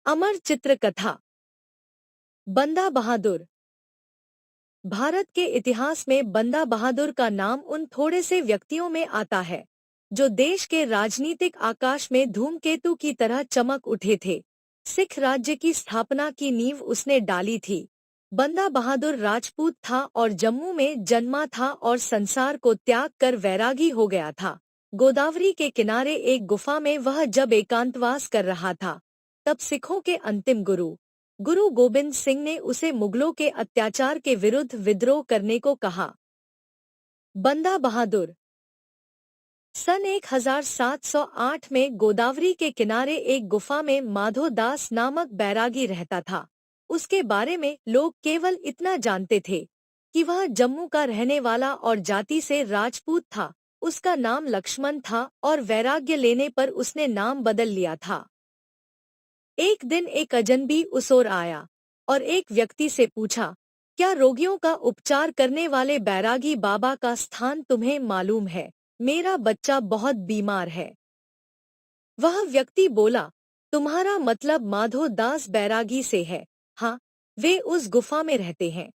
अमर चित्र कथा। बंदा बहादुर। भारत के इतिहास में बंदा बहादुर का नाम उन थोड़े से व्यक्तियों में आता है जो देश के राजनीतिक आकाश में धूमकेतु की तरह चमक उठे थे। सिख राज्य की स्थापना की नींव उसने डाली थी। बंदा बहादुर राजपूत था और जम्मू में जन्मा था और संसार को त्याग कर वैरागी हो गया था। गोदावरी के किनारे एक गुफा में वह जब एकांतवास कर रहा था, तब सिखों के अंतिम गुरु गोबिंद सिंह ने उसे मुगलों के अत्याचार के विरुद्ध विद्रोह करने को कहा। बंदा बहादुर सन 1708 में गोदावरी के किनारे एक गुफा में माधो दास नामक बैरागी रहता था। उसके बारे में लोग केवल इतना जानते थे कि वह जम्मू का रहने वाला और जाति से राजपूत था। उसका नाम लक्ष्मण था और वैराग्य लेने पर उसने नाम बदल लिया था। एक दिन एक अजनबी उस ओर आया और एक व्यक्ति से पूछा, क्या रोगियों का उपचार करने वाले बैरागी बाबा का स्थान तुम्हें मालूम है? मेरा बच्चा बहुत बीमार है। वह व्यक्ति बोला, तुम्हारा मतलब माधो दास बैरागी से है? हाँ, वे उस गुफा में रहते हैं।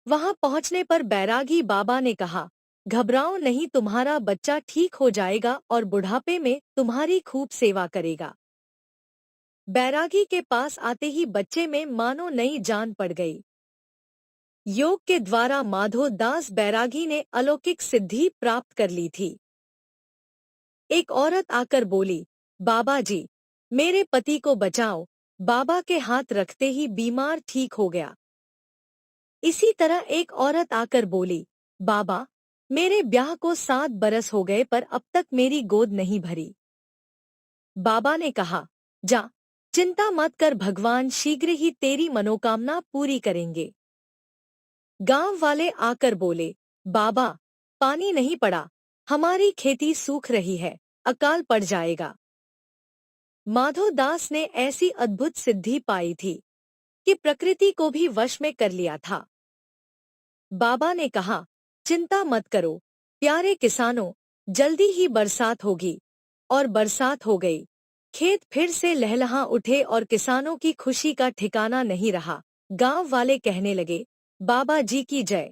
वहां पहुंचने पर बैरागी बाबा ने कहा, घबराओ नहीं, तुम्हारा बच्चा ठीक हो जाएगा और बुढ़ापे में तुम्हारी खूब सेवा करेगा। बैरागी के पास आते ही बच्चे में मानो नई जान पड़ गई। योग के द्वारा माधो दास बैरागी ने अलौकिक सिद्धि प्राप्त कर ली थी। एक औरत आकर बोली, बाबा जी, मेरे पति को बचाओ। बाबा के हाथ रखते ही बीमार ठीक हो गया। इसी तरह एक औरत आकर बोली, बाबा, मेरे ब्याह को 7 बरस हो गए पर अब तक मेरी गोद नहीं भरी। बाबा ने कहा, जा, चिंता मत कर, भगवान शीघ्र ही तेरी मनोकामना पूरी करेंगे। गांव वाले आकर बोले, बाबा, पानी नहीं पड़ा, हमारी खेती सूख रही है, अकाल पड़ जाएगा। माधो दास ने ऐसी अद्भुत सिद्धि पाई थी कि प्रकृति को भी वश में कर लिया था। बाबा ने कहा, चिंता मत करो प्यारे किसानों, जल्दी ही बरसात होगी। और बरसात हो गई। खेत फिर से लहलहा उठे और किसानों की खुशी का ठिकाना नहीं रहा। गांव वाले कहने लगे, बाबा जी की जय,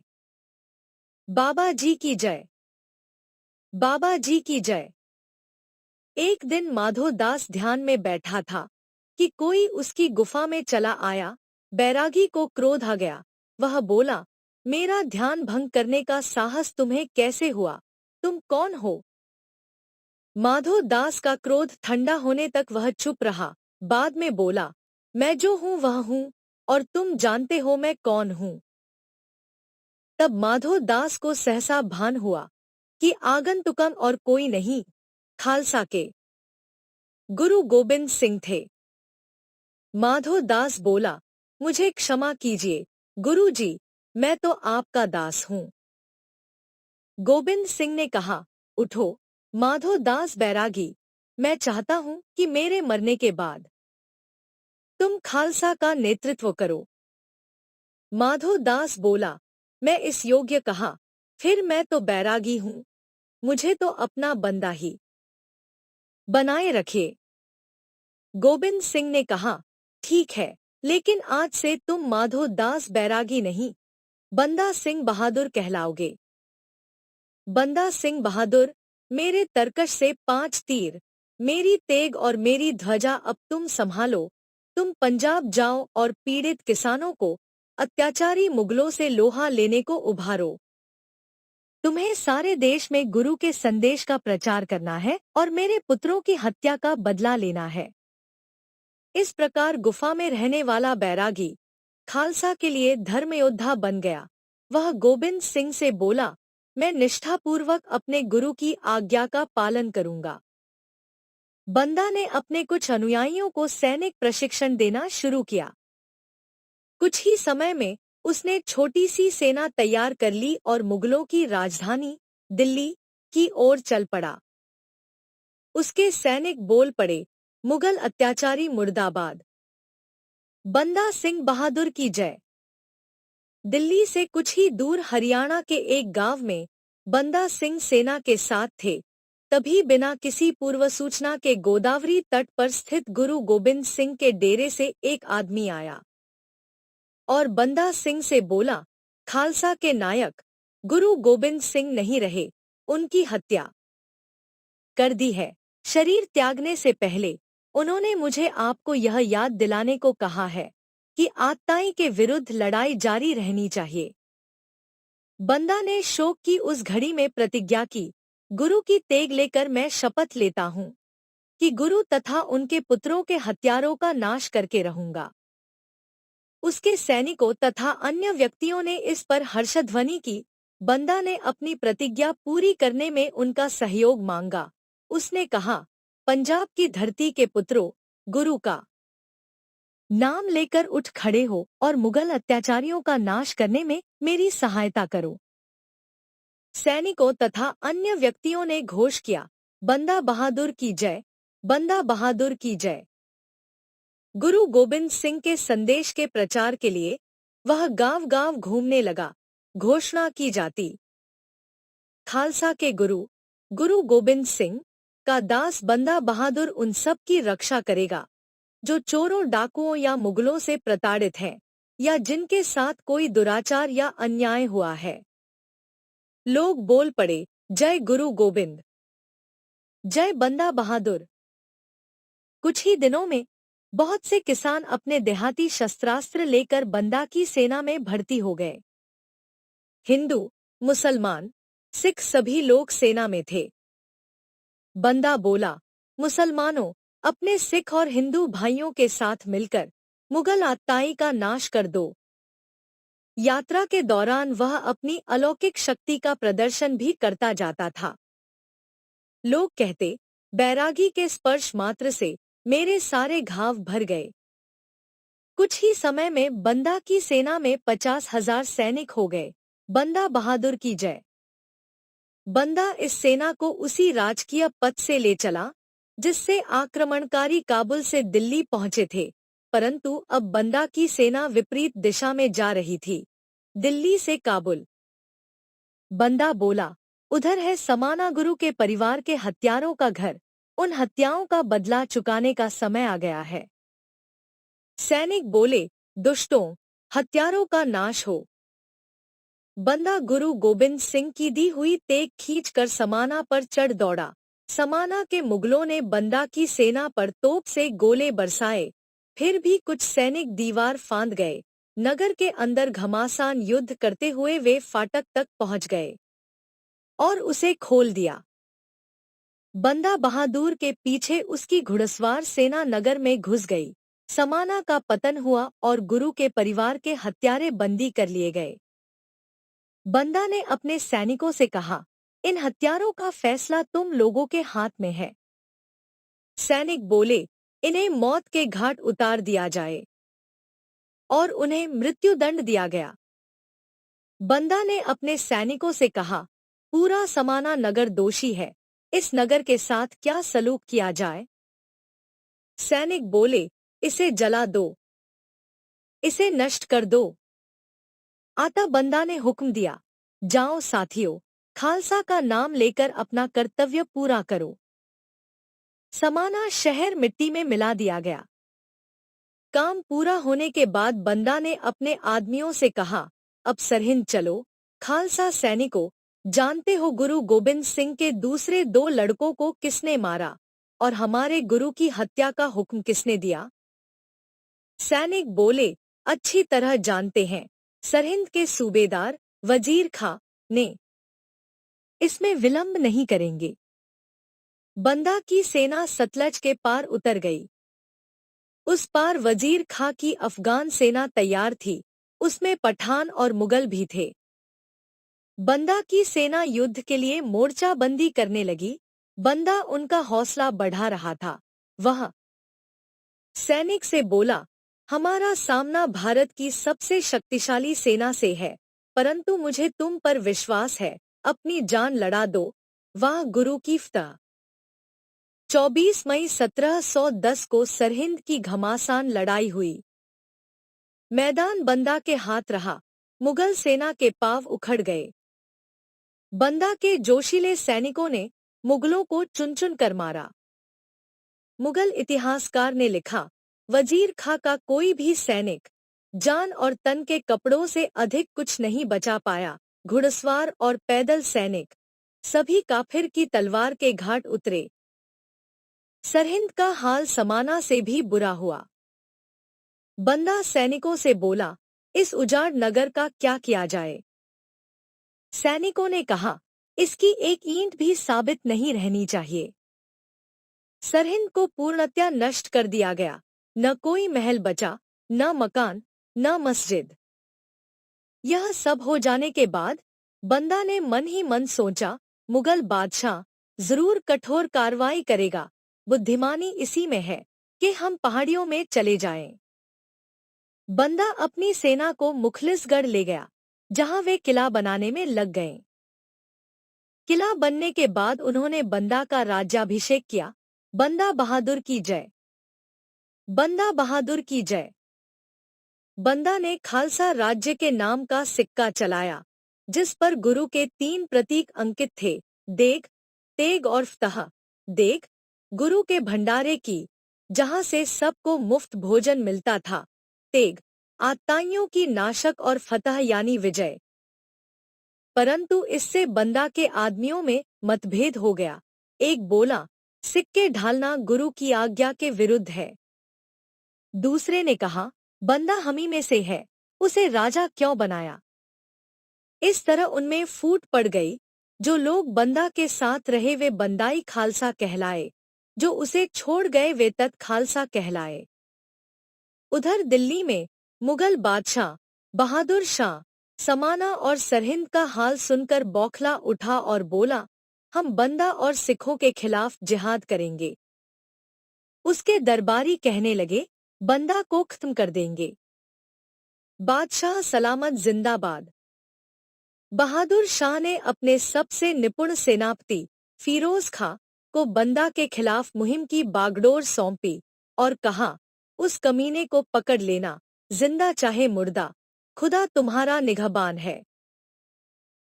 बाबा जी की जय, बाबा जी की जय। एक दिन माधो दास ध्यान में बैठा था कि कोई उसकी गुफा में चला आया। बैरागी को क्रोध आ गया। वह बोला, मेरा ध्यान भंग करने का साहस तुम्हें कैसे हुआ? तुम कौन हो? माधो दास का क्रोध ठंडा होने तक वह चुप रहा। बाद में बोला, मैं जो हूँ वह हूँ और तुम जानते हो मैं कौन हूँ। तब माधो दास को सहसा भान हुआ कि आगंतुकम और कोई नहीं, खालसा के गुरु गोबिंद सिंह थे। माधो दास बोला, मुझे क्षमा कीजिए गुरु जी, मैं तो आपका दास हूँ। गोबिंद सिंह ने कहा, उठो माधो दास बैरागी, मैं चाहता हूँ कि मेरे मरने के बाद तुम खालसा का नेतृत्व करो। माधो दास बोला, मैं इस योग्य कहा, फिर मैं तो बैरागी हूँ, मुझे तो अपना बंदा ही बनाए रखिए। गोबिंद सिंह ने कहा, ठीक है, लेकिन आज से तुम माधो दास बैरागी नहीं, बंदा सिंह बहादुर कहलाओगे। बंदा सिंह बहादुर, मेरे तरकश से 5 तीर, मेरी तेग और मेरी ध्वजा अब तुम संभालो। तुम पंजाब जाओ और पीड़ित किसानों को, अत्याचारी मुगलों से लोहा लेने को उभारो। तुम्हें सारे देश में गुरु के संदेश का प्रचार करना है और मेरे पुत्रों की हत्या का बदला लेना है। इस प्रकार गुफा में रहने वाला बैरागी खालसा के लिए धर्मयोद्धा बन गया। वह गोबिंद सिंह से बोला, मैं निष्ठापूर्वक अपने गुरु की आज्ञा का पालन करूंगा। बंदा ने अपने कुछ अनुयायियों को सैनिक प्रशिक्षण देना शुरू किया। कुछ ही समय में उसने छोटी सी सेना तैयार कर ली और मुगलों की राजधानी दिल्ली की ओर चल पड़ा। उसके सैनिक बोल पड़े, मुगल अत्याचारी मुर्दाबाद, बंदा सिंह बहादुर की जय। दिल्ली से कुछ ही दूर हरियाणा के एक गांव में बंदा सिंह सेना के साथ थे। तभी बिना किसी पूर्व सूचना के गोदावरी तट पर स्थित गुरु गोबिंद सिंह के डेरे से एक आदमी आया और बंदा सिंह से बोला, खालसा के नायक गुरु गोबिंद सिंह नहीं रहे, उनकी हत्या कर दी है। शरीर त्यागने से पहले उन्होंने मुझे आपको यह याद दिलाने को कहा है कि आतताई के विरुद्ध लड़ाई जारी रहनी चाहिए। बंदा ने शोक की उस घड़ी में प्रतिज्ञा की, गुरु की तेग लेकर मैं शपथ लेता हूँ कि गुरु तथा उनके पुत्रों के हत्यारों का नाश करके रहूंगा। उसके सैनिकों तथा अन्य व्यक्तियों ने इस पर हर्षध्वनि की। बंदा ने अपनी प्रतिज्ञा पूरी करने में उनका सहयोग मांगा। उसने कहा, पंजाब की धरती के पुत्रों, गुरु का नाम लेकर उठ खड़े हो और मुगल अत्याचारियों का नाश करने में मेरी सहायता करो। सैनिकों तथा अन्य व्यक्तियों ने घोष किया, बंदा बहादुर की जय, बंदा बहादुर की जय। गुरु गोबिंद सिंह के संदेश के प्रचार के लिए वह गांव-गांव घूमने लगा। घोषणा की जाती, खालसा के गुरु गुरु गोबिंद सिंह का दास बंदा बहादुर उन सब की रक्षा करेगा जो चोरों, डाकुओं या मुगलों से प्रताड़ित हैं या जिनके साथ कोई दुराचार या अन्याय हुआ है। लोग बोल पड़े, जय गुरु गोबिंद, जय बंदा बहादुर। कुछ ही दिनों में बहुत से किसान अपने देहाती शस्त्रास्त्र लेकर बंदा की सेना में भर्ती हो गए। हिंदू, मुसलमान, सिख सभी लोग सेना में थे। बंदा बोला, मुसलमानों, अपने सिख और हिंदू भाइयों के साथ मिलकर मुगल आतताई का नाश कर दो। यात्रा के दौरान वह अपनी अलौकिक शक्ति का प्रदर्शन भी करता जाता था। लोग कहते, बैरागी के स्पर्श मात्र से मेरे सारे घाव भर गए। कुछ ही समय में बंदा की सेना में 50,000 सैनिक हो गए। बंदा बहादुर की जय। बंदा इस सेना को उसी राजकीय पथ से ले चला जिससे आक्रमणकारी काबुल से दिल्ली पहुंचे थे, परंतु अब बंदा की सेना विपरीत दिशा में जा रही थी, दिल्ली से काबुल। बंदा बोला, उधर है समाना गुरु के परिवार के हत्यारों का घर, उन हत्याओं का बदला चुकाने का समय आ गया है। सैनिक बोले, दुष्टों, हत्यारों का नाश हो। बंदा गुरु गोबिंद सिंह की दी हुई तेग खींचकर समाना पर चढ़ दौड़ा। समाना के मुगलों ने बंदा की सेना पर तोप से गोले बरसाए, फिर भी कुछ सैनिक दीवार फांद गए। नगर के अंदर घमासान युद्ध करते हुए वे फाटक तक पहुंच गए और उसे खोल दिया। बंदा बहादुर के पीछे उसकी घुड़सवार सेना नगर में घुस गई। समाना का पतन हुआ और गुरु के परिवार के हत्यारे बंदी कर लिए गए। बंदा ने अपने सैनिकों से कहा, इन हत्यारों का फैसला तुम लोगों के हाथ में है। सैनिक बोले, इन्हें मौत के घाट उतार दिया जाए और उन्हें मृत्युदंड दिया गया। बंदा ने अपने सैनिकों से कहा, पूरा समाना नगर दोषी है, इस नगर के साथ क्या सलूक किया जाए? सैनिक बोले, इसे जला दो, इसे नष्ट कर दो। आता बंदा ने हुक्म दिया, जाओ साथियों, खालसा का नाम लेकर अपना कर्तव्य पूरा करो। समाना शहर मिट्टी में मिला दिया गया। काम पूरा होने के बाद बंदा ने अपने आदमियों से कहा, अब सरहिंद चलो। खालसा सैनिकों, जानते हो गुरु गोबिंद सिंह के दूसरे 2 लड़कों को किसने मारा और हमारे गुरु की हत्या का हुक्म किसने दिया? सैनिक बोले, अच्छी तरह जानते हैं, सरहिंद के सूबेदार वजीर खां ने। इसमें विलंब नहीं करेंगे। बंदा की सेना सतलज के पार उतर गई। उस पार वजीर खां की अफगान सेना तैयार थी, उसमें पठान और मुगल भी थे। बंदा की सेना युद्ध के लिए मोर्चाबंदी करने लगी। बंदा उनका हौसला बढ़ा रहा था। वह सैनिक से बोला, हमारा सामना भारत की सबसे शक्तिशाली सेना से है, परंतु मुझे तुम पर विश्वास है, अपनी जान लड़ा दो। वाह गुरु की फतह। 24 मई 1710 को सरहिंद की घमासान लड़ाई हुई। मैदान बंदा के हाथ रहा। मुगल सेना के पांव उखड़ गए। बंदा के जोशीले सैनिकों ने मुगलों को चुन चुन कर मारा। मुगल इतिहासकार ने लिखा, वजीर खां का कोई भी सैनिक जान और तन के कपड़ों से अधिक कुछ नहीं बचा पाया। घुड़सवार और पैदल सैनिक सभी काफिर की तलवार के घाट उतरे। सरहिंद का हाल समाना से भी बुरा हुआ। बंदा सैनिकों से बोला, इस उजाड़ नगर का क्या किया जाए? सैनिकों ने कहा, इसकी एक ईंट भी साबित नहीं रहनी चाहिए। सरहिंद को पूर्णतया नष्ट कर दिया गया। न कोई महल बचा, न मकान, न मस्जिद। यह सब हो जाने के बाद बंदा ने मन ही मन सोचा, मुगल बादशाह जरूर कठोर कार्रवाई करेगा। बुद्धिमानी इसी में है कि हम पहाड़ियों में चले जाएं। बंदा अपनी सेना को मुखलिसगढ़ ले गया, जहां वे किला बनाने में लग गए। किला बनने के बाद उन्होंने बंदा का राज्याभिषेक किया। बंदा बहादुर की जय। बंदा बहादुर की जय। बंदा ने खालसा राज्य के नाम का सिक्का चलाया, जिस पर गुरु के 3 प्रतीक अंकित थे, देग, तेग और फतह। देग गुरु के भंडारे की, जहां से सबको मुफ्त भोजन मिलता था। तेग आताइयों की नाशक और फतह यानी विजय। परंतु इससे बंदा के आदमियों में मतभेद हो गया। एक बोला, सिक्के ढालना गुरु की आज्ञा के विरुद्ध है। दूसरे ने कहा, बंदा हमी में से है, उसे राजा क्यों बनाया? इस तरह उनमें फूट पड़ गई। जो लोग बंदा के साथ रहे वे बंदाई खालसा कहलाए, जो उसे छोड़ गए वे तत् खालसा कहलाए। उधर दिल्ली में मुगल बादशाह बहादुर शाह समाना और सरहिंद का हाल सुनकर बौखला उठा और बोला, हम बंदा और सिखों के खिलाफ जिहाद करेंगे। उसके दरबारी कहने लगे, बंदा को खत्म कर देंगे। बादशाह सलामत जिंदाबाद। बहादुर शाह ने अपने सबसे निपुण सेनापति फिरोज खां को बंदा के खिलाफ मुहिम की बागडोर सौंपी और कहा, उस कमीने को पकड़ लेना, जिंदा चाहे मुर्दा, खुदा तुम्हारा निगहबान है।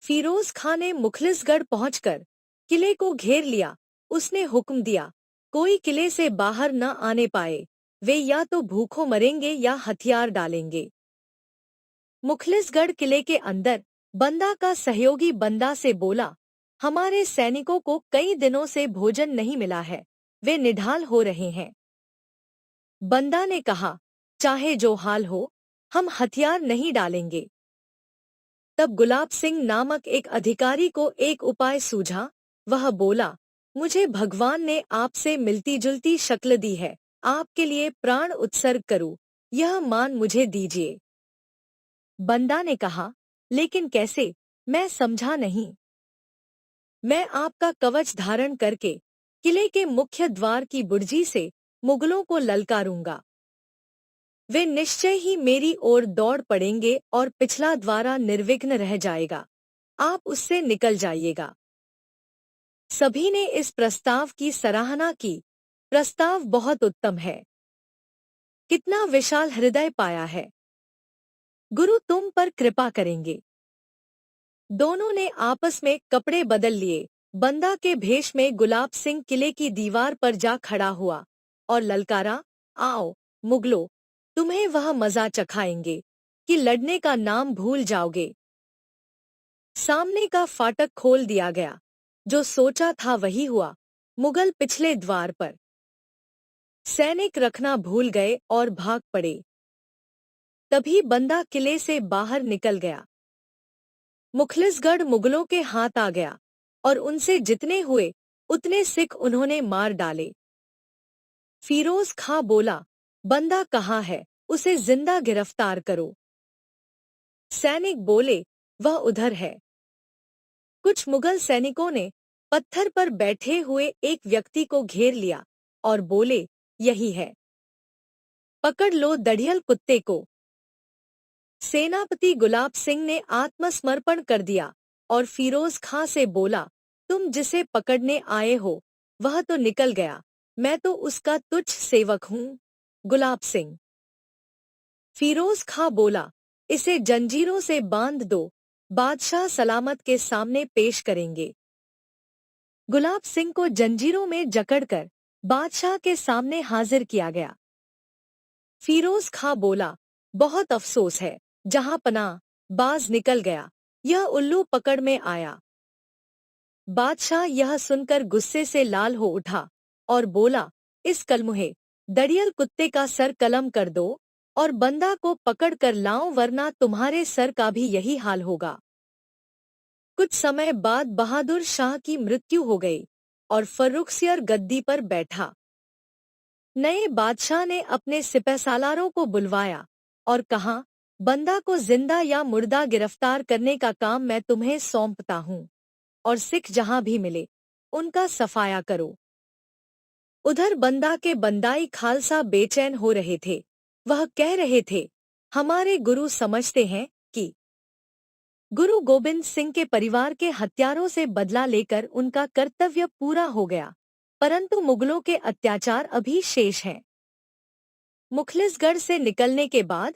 फिरोज खां ने मुखलिसगढ़ पहुंचकर किले को घेर लिया। उसने हुक्म दिया, कोई किले से बाहर न आने पाए, वे या तो भूखों मरेंगे या हथियार डालेंगे। मुखलिसगढ़ किले के अंदर बंदा का सहयोगी बंदा से बोला, हमारे सैनिकों को कई दिनों से भोजन नहीं मिला है, वे निढाल हो रहे हैं। बंदा ने कहा, चाहे जो हाल हो, हम हथियार नहीं डालेंगे। तब गुलाब सिंह नामक एक अधिकारी को एक उपाय सूझा। वह बोला, मुझे भगवान ने आपसे मिलती जुलती शक्ल दी है, आपके लिए प्राण उत्सर्ग करूं, यह मान मुझे दीजिए। बंदा ने कहा, लेकिन कैसे? मैं समझा नहीं। मैं आपका कवच धारण करके किले के मुख्य द्वार की बुर्जी से मुगलों को ललकारूंगा। वे निश्चय ही मेरी ओर दौड़ पड़ेंगे और पिछला द्वारा निर्विघ्न रह जाएगा। आप उससे निकल जाइएगा। सभी ने इस प्रस्ताव की सराहना की। प्रस्ताव बहुत उत्तम है। कितना विशाल हृदय पाया है। गुरु तुम पर कृपा करेंगे। दोनों ने आपस में कपड़े बदल लिए। बंदा के भेष में गुलाब सिंह किले की दीवार पर जा खड़ा हुआ और ललकारा, आओ मुगलों, तुम्हें वह मजा चखाएंगे कि लड़ने का नाम भूल जाओगे। सामने का फाटक खोल दिया गया। जो सोचा था वही हुआ। मुगल पिछले द्वार पर सैनिक रखना भूल गए और भाग पड़े। तभी बंदा किले से बाहर निकल गया। मुखलिसगढ़ मुगलों के हाथ आ गया और उनसे जितने हुए उतने सिख उन्होंने मार डाले। फिरोज खां बोला, बंदा कहाँ है, उसे जिंदा गिरफ्तार करो। सैनिक बोले, वह उधर है। कुछ मुगल सैनिकों ने पत्थर पर बैठे हुए एक व्यक्ति को घेर लिया और बोले, यही है, पकड़ लो दढ़ियल कुत्ते को। सेनापति गुलाब सिंह ने आत्मसमर्पण कर दिया और फिरोज खां से बोला, तुम जिसे पकड़ने आए हो वह तो निकल गया, मैं तो उसका तुच्छ सेवक हूँ। गुलाब सिंह। फिरोज खां बोला, इसे जंजीरों से बांध दो, बादशाह सलामत के सामने पेश करेंगे। गुलाब सिंह को जंजीरों में जकड़कर बादशाह के सामने हाजिर किया गया। फिरोज खां बोला, बहुत अफसोस है, जहां पनाह बाज निकल गया, यह उल्लू पकड़ में आया। बादशाह यह सुनकर गुस्से से लाल हो उठा और बोला, इस कलमुहे दड़ियल कुत्ते का सर कलम कर दो और बंदा को पकड़ कर लाओ, वरना तुम्हारे सर का भी यही हाल होगा। कुछ समय बाद बहादुर शाह की मृत्यु हो गई और फर्रुखसियर गद्दी पर बैठा। नए बादशाह ने अपने सिपहसालारों को बुलवाया और कहा, बंदा को जिंदा या मुर्दा गिरफ्तार करने का काम मैं तुम्हें सौंपता हूँ और सिख जहां भी मिले उनका सफाया करो। उधर बंदा के बंदाई खालसा बेचैन हो रहे थे। वह कह रहे थे, हमारे गुरु समझते हैं कि गुरु गोबिंद सिंह के परिवार के हत्यारों से बदला लेकर उनका कर्तव्य पूरा हो गया, परंतु मुगलों के अत्याचार अभी शेष हैं। मुखलिसगढ़ से निकलने के बाद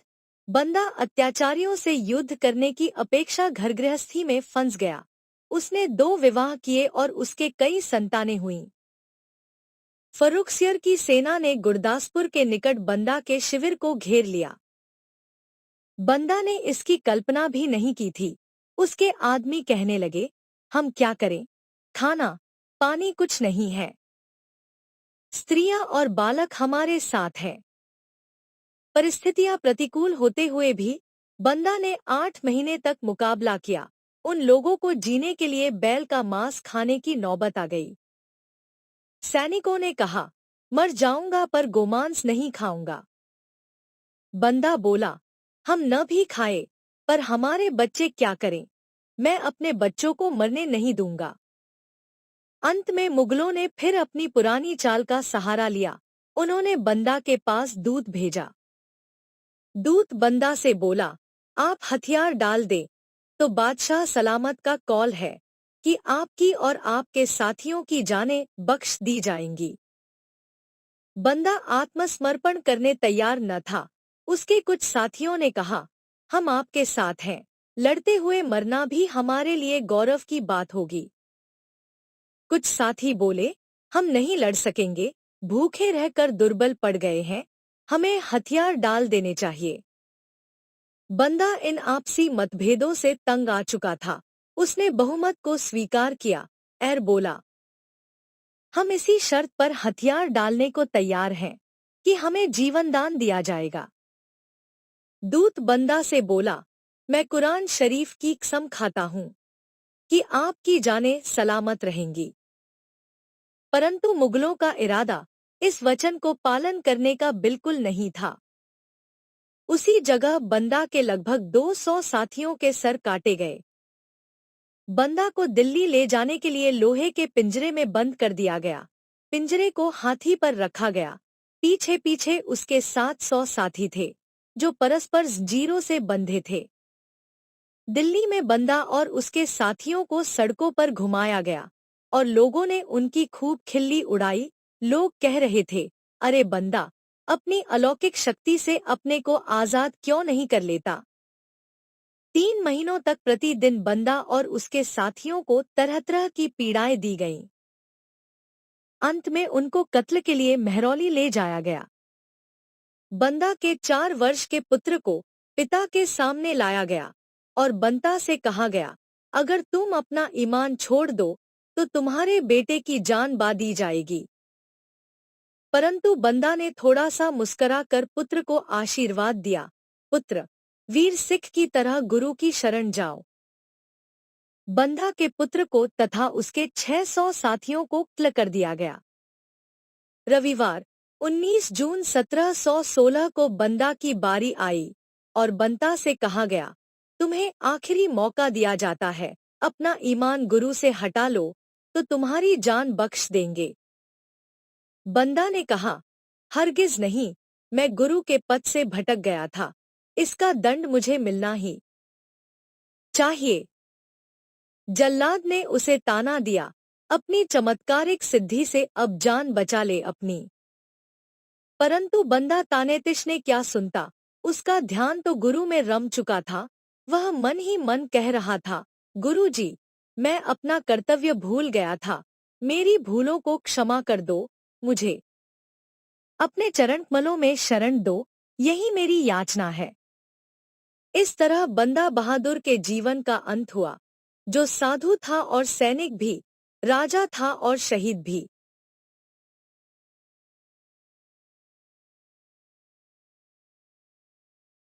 बंदा अत्याचारियों से युद्ध करने की अपेक्षा घर गृहस्थी में फंस गया। उसने 2 विवाह किए और उसके कई संतानें हुईं। फर्रुखसियर की सेना ने गुरदासपुर के निकट बंदा के शिविर को घेर लिया। बंदा ने इसकी कल्पना भी नहीं की थी। उसके आदमी कहने लगे, हम क्या करें, खाना पानी कुछ नहीं है, स्त्रियां और बालक हमारे साथ हैं। परिस्थितियां प्रतिकूल होते हुए भी बंदा ने 8 महीने तक मुकाबला किया। उन लोगों को जीने के लिए बैल का मांस खाने की नौबत आ गई। सैनिकों ने कहा, मर जाऊंगा पर गोमांस नहीं खाऊंगा। बंदा बोला, हम न भी खाए पर हमारे बच्चे क्या करें, मैं अपने बच्चों को मरने नहीं दूंगा। अंत में मुगलों ने फिर अपनी पुरानी चाल का सहारा लिया। उन्होंने बंदा के पास दूत भेजा। दूत बंदा से बोला, आप हथियार डाल दे तो बादशाह सलामत का कौल है कि आपकी और आपके साथियों की जानें बख्श दी जाएंगी। बंदा आत्मसमर्पण करने तैयार न था। उसके कुछ साथियों ने कहा, हम आपके साथ हैं, लड़ते हुए मरना भी हमारे लिए गौरव की बात होगी। कुछ साथी बोले, हम नहीं लड़ सकेंगे, भूखे रहकर दुर्बल पड़ गए हैं, हमें हथियार डाल देने चाहिए। बंदा इन आपसी मतभेदों से तंग आ चुका था। उसने बहुमत को स्वीकार किया और बोला, हम इसी शर्त पर हथियार डालने को तैयार हैं कि हमें जीवनदान दिया जाएगा। दूत बंदा से बोला, मैं कुरान शरीफ की कसम खाता हूँ कि आपकी जानें सलामत रहेंगी। परंतु मुगलों का इरादा इस वचन को पालन करने का बिल्कुल नहीं था। उसी जगह बंदा के लगभग 200 साथियों के सर काटे गए। बंदा को दिल्ली ले जाने के लिए लोहे के पिंजरे में बंद कर दिया गया। पिंजरे को हाथी पर रखा गया। पीछे पीछे उसके 700 साथी थे जो परस्पर जंजीरों से बंधे थे। दिल्ली में बंदा और उसके साथियों को सड़कों पर घुमाया गया और लोगों ने उनकी खूब खिल्ली उड़ाई। लोग कह रहे थे, अरे बंदा अपनी अलौकिक शक्ति से अपने को आजाद क्यों नहीं कर लेता। 3 महीनों तक प्रतिदिन बंदा और उसके साथियों को तरह तरह की पीड़ाएं दी गईं। अंत में उनको कत्ल के लिए महरौली ले जाया गया। बंदा के 4 वर्ष के पुत्र को पिता के सामने लाया गया और बंदा से कहा गया, अगर तुम अपना ईमान छोड़ दो तो तुम्हारे बेटे की जान दी जाएगी। परंतु बंदा ने थोड़ा सा मुस्करा कर पुत्र को आशीर्वाद दिया, पुत्र वीर सिख की तरह गुरु की शरण जाओ। बंदा के पुत्र को तथा उसके 600 साथियों को कत्ल कर दिया गया। रविवार 19 जून 1716 को बंदा की बारी आई और बंदा से कहा गया, तुम्हें आखिरी मौका दिया जाता है, अपना ईमान गुरु से हटा लो तो तुम्हारी जान बख्श देंगे। बंदा ने कहा, हरगिज नहीं, मैं गुरु के पद से भटक गया था, इसका दंड मुझे मिलना ही चाहिए। जल्लाद ने उसे ताना दिया, अपनी चमत्कारिक सिद्धि से अब जान बचा ले अपनी। परंतु बंदा तानेतिश ने क्या सुनता, उसका ध्यान तो गुरु में रम चुका था। वह मन ही मन कह रहा था, गुरु जी, मैं अपना कर्तव्य भूल गया था, मेरी भूलों को क्षमा कर दो, मुझे अपने चरण कमलों में शरण दो, यही मेरी याचना है। इस तरह बंदा बहादुर के जीवन का अंत हुआ, जो साधु था और सैनिक भी, राजा था और शहीद भी।